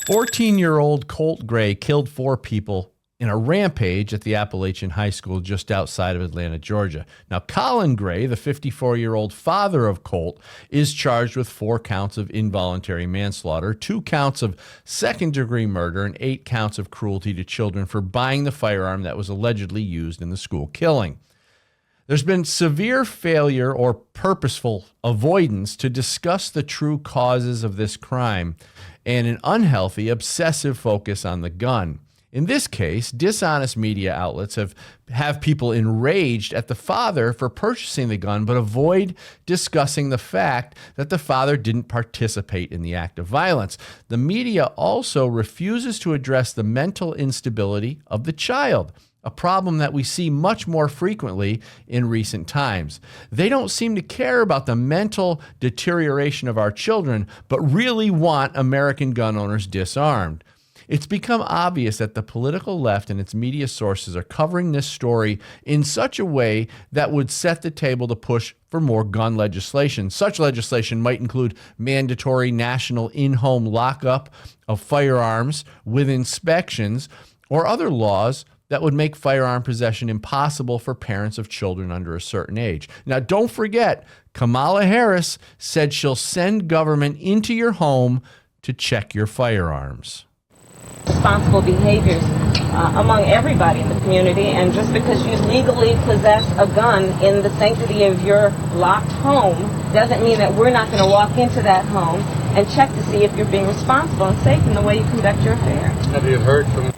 14-year-old Colt Gray killed 4 people in a rampage at the Appalachian High School just outside of Atlanta, Georgia. Now, Colin Gray, the 54-year-old father of Colt, is charged with 4 counts of involuntary manslaughter, 2 counts of second-degree murder, and 8 counts of cruelty to children for buying the firearm that was allegedly used in the school killing. There's been severe failure or purposeful avoidance to discuss the true causes of this crime and an unhealthy, obsessive focus on the gun. In this case, dishonest media outlets have people enraged at the father for purchasing the gun, but avoid discussing the fact that the father didn't participate in the act of violence. The media also refuses to address the mental instability of the child, a problem that we see much more frequently in recent times. They don't seem to care about the mental deterioration of our children, but really want American gun owners disarmed. It's become obvious that the political left and its media sources are covering this story in such a way that would set the table to push for more gun legislation. Such legislation might include mandatory national in-home lockup of firearms with inspections, or other laws that would make firearm possession impossible for parents of children under a certain age. Now, don't forget, Kamala Harris said she'll send government into your home to check your firearms. Responsible behaviors among everybody in the community, and just because you legally possess a gun in the sanctity of your locked home doesn't mean that we're not going to walk into that home and check to see if you're being responsible and safe in the way you conduct your affairs. Have you heard from...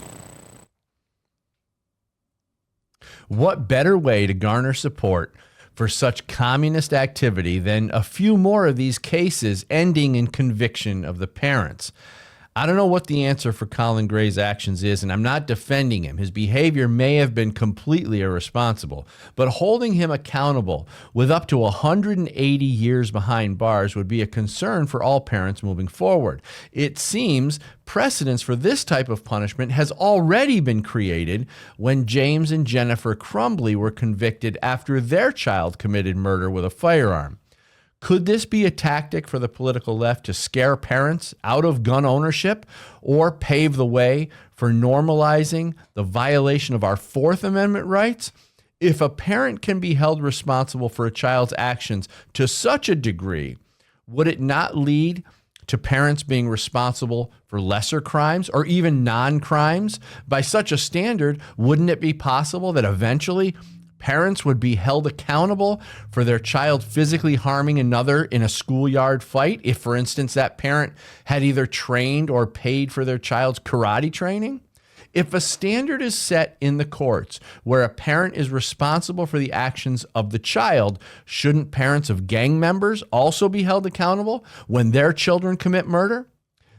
What better way to garner support for such communist activity than a few more of these cases ending in conviction of the parents? I don't know what the answer for Colin Gray's actions is, and I'm not defending him. His behavior may have been completely irresponsible, but holding him accountable with up to 180 years behind bars would be a concern for all parents moving forward. It seems precedence for this type of punishment has already been created when James and Jennifer Crumbly were convicted after their child committed murder with a firearm. Could this be a tactic for the political left to scare parents out of gun ownership or pave the way for normalizing the violation of our Fourth Amendment rights? If a parent can be held responsible for a child's actions to such a degree, would it not lead to parents being responsible for lesser crimes or even non-crimes? By such a standard, wouldn't it be possible that eventually parents would be held accountable for their child physically harming another in a schoolyard fight if, for instance, that parent had either trained or paid for their child's karate training? If a standard is set in the courts where a parent is responsible for the actions of the child, shouldn't parents of gang members also be held accountable when their children commit murder?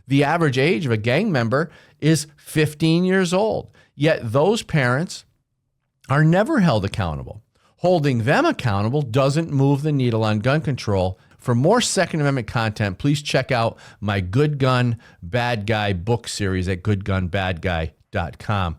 The average age of a gang member is 15 years old, yet those parents are never held accountable. Holding them accountable doesn't move the needle on gun control. For more Second Amendment content, please check out my Good Gun, Bad Guy book series at goodgunbadguy.com.